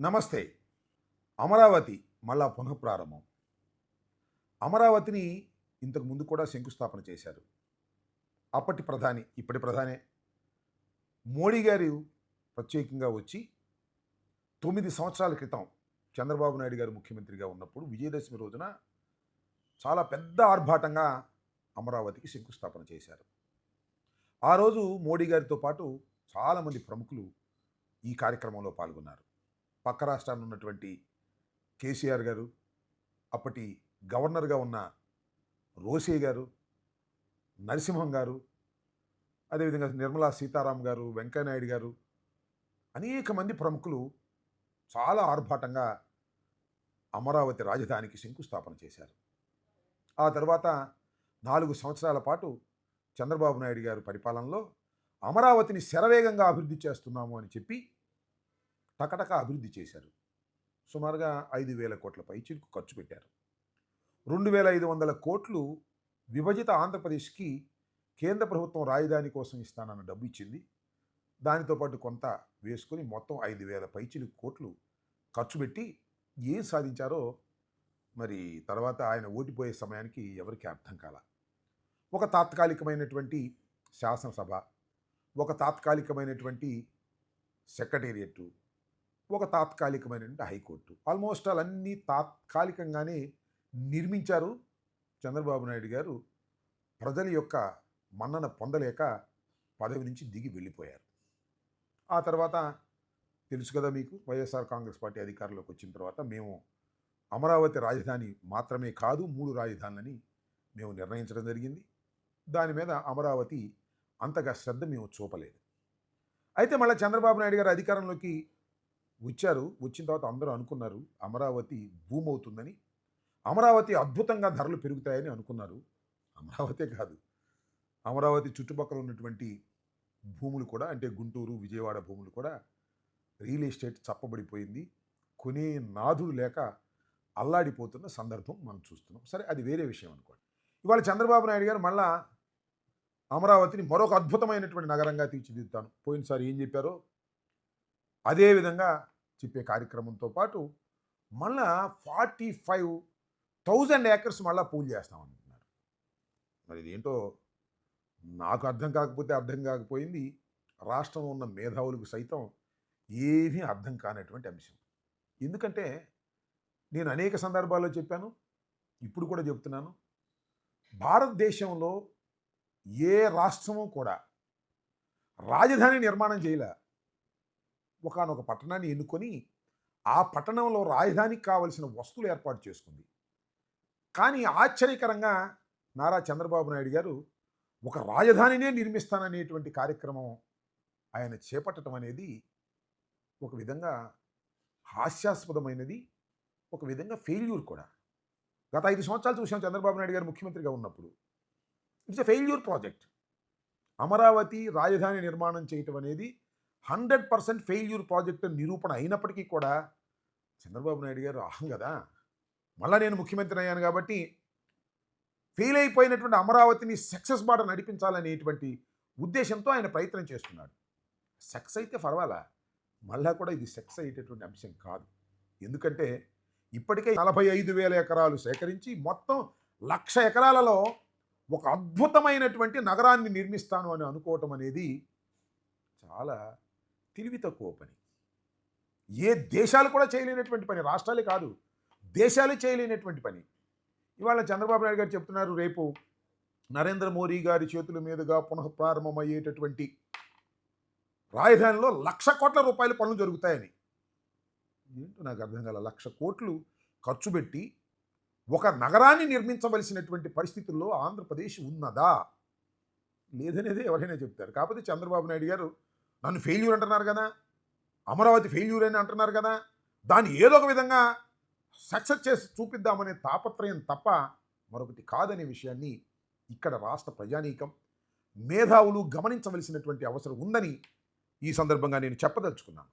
నమస్తే. అమరావతి మళ్ళా పునఃప్రారంభం. అమరావతిని ఇంతకు ముందు కూడా శంకుస్థాపన చేశారు. అప్పటి ప్రధాని, ఇప్పటి ప్రధానే మోడీ గారు ప్రత్యేకంగా వచ్చి 9 సంవత్సరాల క్రితం చంద్రబాబు నాయుడు గారు ముఖ్యమంత్రిగా ఉన్నప్పుడు విజయదశమి రోజున చాలా పెద్ద ఆర్భాటంగా అమరావతికి శంకుస్థాపన చేశారు. ఆ రోజు మోడీ గారితో పాటు చాలామంది ప్రముఖులు ఈ కార్యక్రమంలో పాల్గొన్నారు. పక్క రాష్ట్రాల్లో ఉన్నటువంటి కేసీఆర్ గారు, అప్పటి గవర్నర్గా ఉన్న రోసే గారు, నరసింహం గారు, అదేవిధంగా నిర్మలా సీతారాం గారు, వెంకయ్యనాయుడు గారు, అనేక మంది ప్రముఖులు చాలా ఆర్భాటంగా అమరావతి రాజధానికి శంకుస్థాపన చేశారు. ఆ తర్వాత 4 సంవత్సరాల పాటు చంద్రబాబు నాయుడు గారు పరిపాలనలో అమరావతిని శరవేగంగా అభివృద్ధి చేస్తున్నాము అని చెప్పి టకటక అభివృద్ధి చేశారు. సుమారుగా 5,000 కోట్ల పైచిలకు ఖర్చు పెట్టారు. 2,500 కోట్లు విభజిత ఆంధ్రప్రదేశ్కి కేంద్ర ప్రభుత్వం రాజధాని కోసం ఇస్తానన్న డబ్బు ఇచ్చింది. దానితో పాటు కొంత వేసుకొని మొత్తం 5,000 పైచిలకు కోట్లు ఖర్చు పెట్టి ఏం సాధించారో మరి తర్వాత ఆయన ఓడిపోయే సమయానికి ఎవరికి అర్థం కాల. ఒక తాత్కాలికమైనటువంటి శాసనసభ, ఒక తాత్కాలికమైనటువంటి సెక్రటేరియట్, ఒక తాత్కాలికమైనటువంటి హైకోర్టు, ఆల్మోస్ట్ అన్నీ తాత్కాలికంగానే నిర్మించారు. చంద్రబాబు నాయుడు గారు ప్రజల యొక్క మన్నన పొందలేక పదవి నుంచి దిగి వెళ్ళిపోయారు. ఆ తర్వాత తెలుసు కదా మీకు, వైఎస్ఆర్ కాంగ్రెస్ పార్టీ అధికారంలోకి వచ్చిన తర్వాత మేము అమరావతి రాజధాని మాత్రమే కాదు 3 రాజధానులని మేము నిర్ణయించడం జరిగింది. దాని మీద అమరావతి అంతగా శ్రద్ధ మేము చూపలేదు. అయితే మళ్ళీ చంద్రబాబు నాయుడు గారు అధికారంలోకి వచ్చారు. వచ్చిన తర్వాత అందరూ అనుకున్నారు అమరావతి భూమి అవుతుందని, అమరావతి అద్భుతంగా ధరలు పెరుగుతాయని అనుకున్నారు. అమరావతే కాదు, అమరావతి చుట్టుపక్కల ఉన్నటువంటి భూములు కూడా, అంటే గుంటూరు, విజయవాడ భూములు కూడా రియల్ ఎస్టేట్ చప్పబడిపోయింది. కొనే నాథుడు లేక అల్లాడిపోతున్న సందర్భం మనం చూస్తున్నాం. సరే, అది వేరే విషయం అనుకోండి. ఇవాళ చంద్రబాబు నాయుడు గారు మళ్ళా అమరావతిని మరొక అద్భుతమైనటువంటి నగరంగా తీర్చిదిద్దుతాను, పోయినసారి ఏం చెప్పారో అదేవిధంగా చెప్పే కార్యక్రమంతో పాటు మళ్ళా 45,000 ఏకర్స్ మళ్ళీ పూల్ చేస్తామంటున్నారు. మరి ఇదేంటో నాకు అర్థం కాకపోతే అర్థం కాకపోయింది, రాష్ట్రంలో ఉన్న మేధావులకు సైతం ఏమీ అర్థం కానటువంటి అంశం. ఎందుకంటే నేను అనేక సందర్భాల్లో చెప్పాను, ఇప్పుడు కూడా చెప్తున్నాను, భారతదేశంలో ఏ రాష్ట్రము కూడా రాజధాని నిర్మాణం చేయలే. ఒకానొక పట్టణాన్ని ఎన్నుకొని ఆ పట్టణంలో రాజధానికి కావలసిన వస్తువులు ఏర్పాటు చేసుకుంది. కానీ ఆశ్చర్యకరంగా నారా చంద్రబాబు నాయుడు గారు ఒక రాజధానినే నిర్మిస్తాననేటువంటి కార్యక్రమం ఆయన చేపట్టడం అనేది ఒక విధంగా హాస్యాస్పదమైనది, ఒక విధంగా ఫెయిల్యూర్ కూడా. గత 5 సంవత్సరాలు చూసాం చంద్రబాబు నాయుడు గారు ముఖ్యమంత్రిగా ఉన్నప్పుడు. It's a failure project. Amaravati రాజధాని నిర్మాణం చేయటం అనేది 100% ఫెయిల్యూర్ ప్రాజెక్ట్ నిరూపణ అయినప్పటికీ కూడా చంద్రబాబు నాయుడు గారు అహం కదా, మళ్ళీ నేను ముఖ్యమంత్రి అయ్యాను కాబట్టి ఫెయిల్ అయిపోయినటువంటి అమరావతిని సక్సెస్ బాట నడిపించాలనేటువంటి ఉద్దేశంతో ఆయన ప్రయత్నం చేస్తున్నాడు. సక్సెస్ అయితే పర్వాలా, మళ్ళా కూడా ఇది సక్సెస్ అయ్యేటటువంటి అంశం కాదు. ఎందుకంటే ఇప్పటికే 45,000 ఎకరాలు సేకరించి మొత్తం 1,00,000 ఎకరాలలో ఒక అద్భుతమైనటువంటి నగరాన్ని నిర్మిస్తాను అని అనుకోవటం అనేది చాలా తెలివి తక్కువ పని. ఏ దేశాలు కూడా చేయలేనటువంటి పని, రాష్ట్రాలే కాదు దేశాలే చేయలేనటువంటి పని. ఇవాళ చంద్రబాబు నాయుడు గారు చెప్తున్నారు, రేపు నరేంద్ర మోడీ గారి చేతుల మీదుగా పునఃప్రారంభమయ్యేటటువంటి రాజధానిలో 1,00,000 కోట్ల రూపాయల పనులు జరుగుతాయని. ఏంటో నాకు అర్థం కాల. 1,00,000 కోట్లు ఖర్చు పెట్టి ఒక నగరాన్ని నిర్మించవలసినటువంటి పరిస్థితుల్లో ఆంధ్రప్రదేశ్ ఉన్నదా లేదనేది ఎవరైనా చెప్తారు. కాకపోతే చంద్రబాబు నాయుడు గారు నన్ను ఫెయిల్యూర్ అంటున్నారు కదా, అమరావతి ఫెయిల్యూర్ అని అంటున్నారు కదా, దాన్ని ఏదో ఒక విధంగా సక్సెస్ చేసి చూపిద్దామనే తాపత్రయం తప్ప మరొకటి కాదనే విషయాన్ని ఇక్కడ రాష్ట్ర ప్రజానీకం, మేధావులు గమనించవలసినటువంటి అవసరం ఉందని ఈ సందర్భంగా నేను చెప్పదలుచుకున్నాను.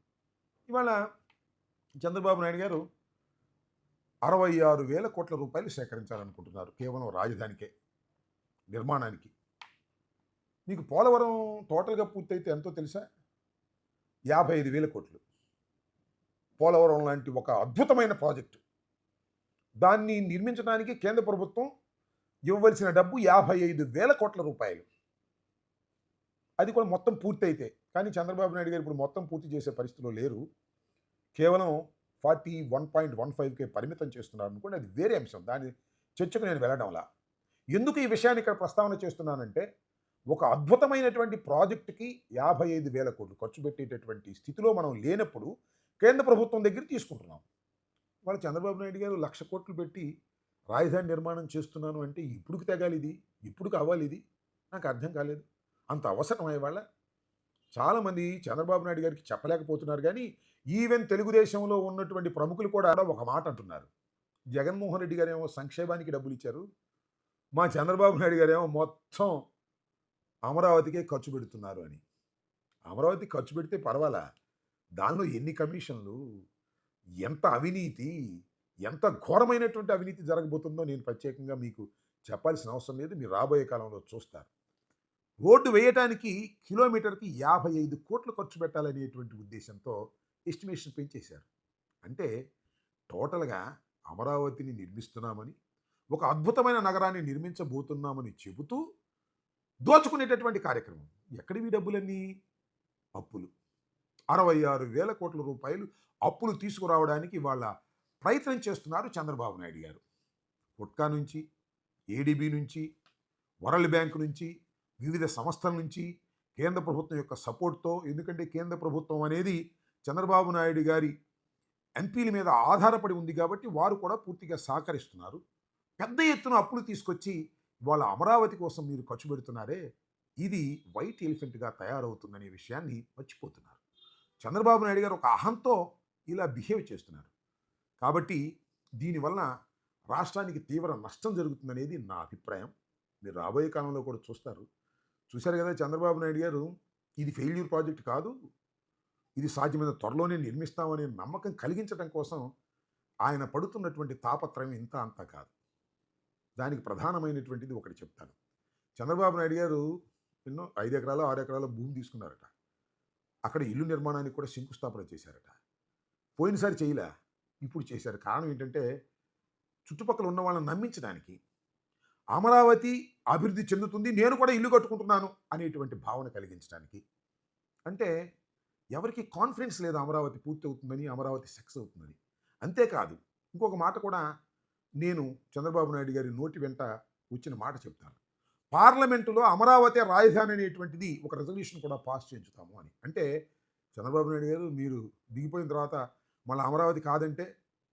ఇవాళ చంద్రబాబు నాయుడు గారు 66,000 కోట్ల రూపాయలు సేకరించాలనుకుంటున్నారు కేవలం రాజధానికే నిర్మాణానికి. మీకు పోలవరం టోటల్గా పూర్తయితే ఎంతో తెలుసా? 55,000 కోట్లు. పోలవరం లాంటి ఒక అద్భుతమైన ప్రాజెక్టు. దాన్ని నిర్మించడానికి కేంద్ర ప్రభుత్వం ఇవ్వవలసిన డబ్బు 55,000 కోట్ల రూపాయలు. అది కూడా మొత్తం పూర్తయితే. కానీ చంద్రబాబు నాయుడు గారు ఇప్పుడు మొత్తం పూర్తి చేసే పరిస్థితిలో లేరు. కేవలం 41.15కే పరిమితం చేస్తున్నారు అనుకోండి, అది వేరే అంశం. దాని చర్చకు నేను వెళ్ళడంలా. ఎందుకు ఈ విషయాన్ని ఇక్కడ ప్రస్తావన చేస్తున్నానంటే, ఒక అద్భుతమైనటువంటి ప్రాజెక్టుకి 55,000 కోట్లు ఖర్చు పెట్టేటటువంటి స్థితిలో మనం లేనప్పుడు కేంద్ర ప్రభుత్వం దగ్గర తీసుకుంటున్నాం. వాళ్ళు చంద్రబాబు నాయుడు గారు 1,00,000 కోట్లు పెట్టి రాజధాని నిర్మాణం చేస్తున్నాను అంటే ఇప్పుడుకి తెగాలి ఇది, ఇప్పుడుకి అవ్వాలి ఇది, నాకు అర్థం కాలేదు. అంత అవసరమా ఇవాళ? చాలామంది చంద్రబాబు నాయుడు గారికి చెప్పలేకపోతున్నారు. కానీ ఈవెన్ తెలుగుదేశంలో ఉన్నటువంటి ప్రముఖులు కూడా ఒక మాట అంటున్నారు. జగన్మోహన్ రెడ్డి గారేమో సంక్షేమానికి డబ్బులు ఇచ్చారు, మా చంద్రబాబు నాయుడు గారేమో మొత్తం అమరావతికే ఖర్చు పెడుతున్నారు అని. అమరావతి ఖర్చు పెడితే పర్వాలా, దానిలో ఎన్ని కమిషన్లు, ఎంత అవినీతి, ఎంత ఘోరమైనటువంటి అవినీతి జరగబోతుందో నేను ప్రత్యేకంగా మీకు చెప్పాల్సిన అవసరం లేదు. మీరు రాబోయే కాలంలో చూస్తారు. రోడ్డు వేయటానికి కిలోమీటర్కి 55 కోట్లు ఖర్చు పెట్టాలనేటువంటి ఉద్దేశంతో ఎస్టిమేషన్ పెంచేశారు. అంటే టోటల్గా అమరావతిని నిర్మిస్తున్నామని, ఒక అద్భుతమైన నగరాన్ని నిర్మించబోతున్నామని చెబుతూ దోచుకునేటటువంటి కార్యక్రమం. ఎక్కడివి డబ్బులన్నీ? అప్పులు. 66,000 కోట్ల రూపాయలు అప్పులు తీసుకురావడానికి వాళ్ళ ప్రయత్నం చేస్తున్నారు చంద్రబాబు నాయుడు గారు. ఫుట్కా నుంచి, ఏడీబీ నుంచి, వరల్డ్ బ్యాంక్ నుంచి, వివిధ సంస్థల నుంచి, కేంద్ర ప్రభుత్వం యొక్క సపోర్ట్తో. ఎందుకంటే కేంద్ర ప్రభుత్వం అనేది చంద్రబాబు నాయుడు గారి ఎంపీల మీద ఆధారపడి ఉంది కాబట్టి వారు కూడా పూర్తిగా సహకరిస్తున్నారు. పెద్ద ఎత్తున అప్పులు తీసుకొచ్చి వాళ్ళ అమరావతి కోసం మీరు ఖర్చు పెడుతున్నారే, ఇది వైట్ ఎలిఫెంట్గా తయారవుతుందనే విషయాన్ని మర్చిపోతున్నారు. చంద్రబాబు నాయుడు గారు ఒక అహంతో ఇలా బిహేవ్ చేస్తున్నారు. కాబట్టి దీనివల్ల రాష్ట్రానికి తీవ్ర నష్టం జరుగుతుందనేది నా అభిప్రాయం. మీరు రాబోయే కాలంలో కూడా చూశారు కదా చంద్రబాబు నాయుడు గారు, ఇది ఫెయిల్యూర్ ప్రాజెక్ట్ కాదు, ఇది సాధ్యమైన త్వరలోనే నిర్మిస్తామనే నమ్మకం కలిగించడం కోసం ఆయన పడుతున్నటువంటి తాపత్రయం ఇంత అంత కాదు. దానికి ప్రధానమైనటువంటిది ఒకటి చెప్తాను. చంద్రబాబు నాయుడు గారు ఎన్నో 5 ఎకరాలు 6 ఎకరాల భూమి తీసుకున్నారట. అక్కడ ఇల్లు నిర్మాణానికి కూడా శంకుస్థాపన చేశారట. పోయినసారి చేయలే, ఇప్పుడు చేశారు. కారణం ఏంటంటే చుట్టుపక్కల ఉన్న వాళ్ళని నమ్మించడానికి, అమరావతి అభివృద్ధి చెందుతుంది, నేను కూడా ఇల్లు కట్టుకుంటున్నాను అనేటువంటి భావన కలిగించడానికి. అంటే ఎవరికి కాన్ఫిడెన్స్ లేదు అమరావతి పూర్తి అవుతుందని, అమరావతి సక్సెస్ అవుతుందని. అంతేకాదు, ఇంకొక మాట కూడా నేను చంద్రబాబు నాయుడు గారి నోటి వెంట వచ్చిన మాట చెప్తాను. పార్లమెంటులో అమరావతి రాజధాని అనేటువంటిది ఒక రెజల్యూషన్ కూడా పాస్ చేయించుతాము అని. అంటే చంద్రబాబు నాయుడు గారు మీరు దిగిపోయిన తర్వాత మళ్ళీ అమరావతి కాదంటే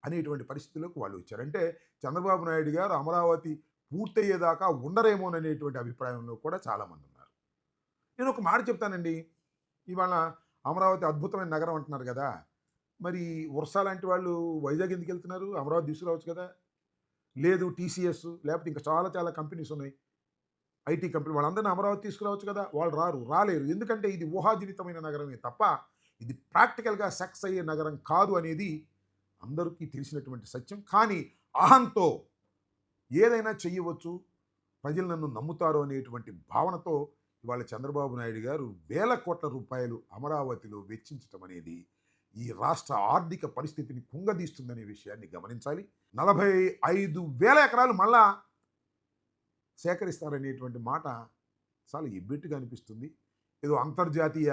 అనేటువంటి పరిస్థితుల్లోకి వాళ్ళు వచ్చారు. అంటే చంద్రబాబు నాయుడు గారు అమరావతి పూర్తయ్యేదాకా ఉండరేమోననేటువంటి అభిప్రాయంలో కూడా చాలామంది ఉన్నారు. నేను ఒక మాట చెప్తానండి. ఇవాళ అమరావతి అద్భుతమైన నగరం అంటున్నారు కదా, మరి వర్షా లాంటి వాళ్ళు వైజాగ్ ఎందుకు వెళ్తున్నారు? అమరావతి తీసుకురావచ్చు కదా. లేదు టీసీఎస్ లేకపోతే ఇంకా చాలా కంపెనీస్ ఉన్నాయి, ఐటీ కంపెనీ, వాళ్ళందరినీ అమరావతి తీసుకురావచ్చు కదా. వాళ్ళు రాలేరు. ఎందుకంటే ఇది ఊహాజనితమైన నగరమే తప్ప ఇది ప్రాక్టికల్గా సక్సెస్ అయ్యే నగరం కాదు అనేది అందరికీ తెలిసినటువంటి సత్యం. కానీ అహంతో ఏదైనా చెయ్యవచ్చు, ప్రజలు నన్ను నమ్ముతారు అనేటువంటి భావనతో ఇవాళ చంద్రబాబు నాయుడు గారు 1,000 కోట్ల రూపాయలు అమరావతిలో వెచ్చించడం అనేది ఈ రాష్ట్ర ఆర్థిక పరిస్థితిని కుంగదీస్తుందనే విషయాన్ని గమనించాలి. 45,000 ఎకరాలు మళ్ళా సేకరిస్తారనేటువంటి మాట చాలా ఎబ్బెట్టుగా అనిపిస్తుంది. ఏదో అంతర్జాతీయ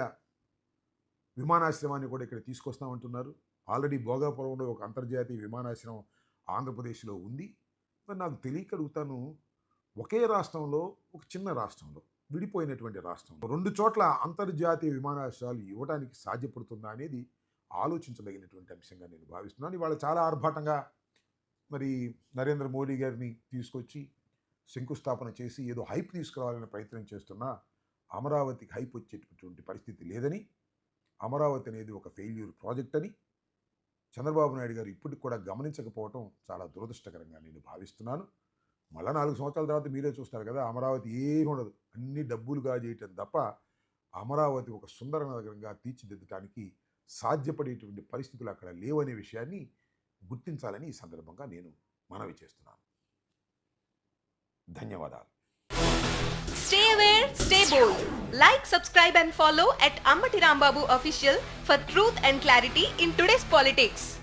విమానాశ్రయాన్ని కూడా ఇక్కడ తీసుకొస్తామంటున్నారు. ఆల్రెడీ భోగాపురంలో ఒక అంతర్జాతీయ విమానాశ్రయం ఆంధ్రప్రదేశ్లో ఉంది. మరి నాకు తెలియక అడుగుతాను, ఒకే రాష్ట్రంలో, ఒక చిన్న రాష్ట్రంలో, విడిపోయినటువంటి రాష్ట్రంలో 2 చోట్ల అంతర్జాతీయ విమానాశ్రయాలు ఇవ్వడానికి సాధ్యపడుతుందా అనేది ఆలోచించదగినటువంటి అంశంగా నేను భావిస్తున్నాను. ఇవాళ చాలా ఆర్భాటంగా మరి నరేంద్ర మోడీ గారిని తీసుకొచ్చి శంకుస్థాపన చేసి ఏదో హైప్ తీసుకురావాలని ప్రయత్నం చేస్తున్నా అమరావతికి హైప్ వచ్చేటటువంటి పరిస్థితి లేదని, అమరావతి అనేది ఒక ఫెయిల్యూర్ ప్రాజెక్ట్ అని చంద్రబాబు నాయుడు గారు ఇప్పటికి కూడా గమనించకపోవటం చాలా దురదృష్టకరంగా నేను భావిస్తున్నాను. మళ్ళా 4 సంవత్సరాల తర్వాత మీరే చూస్తారు కదా, అమరావతి ఏమి ఉండదు, అన్ని డబ్బులుగా చేయటం తప్ప అమరావతి ఒక సుందర నగరంగా తీర్చిదిద్దడానికి సాధ్యపడేటువంటి పరిస్థితులు అక్కడ లేవనే విషయాన్ని గుర్తించాలని ఈ సందర్భంగా నేను మనవి చేస్తున్నాను. ధన్యవాదాలు. Stay aware, stay bold. Like, subscribe and follow at Ammati Rambabu Official for truth and clarity in today's politics.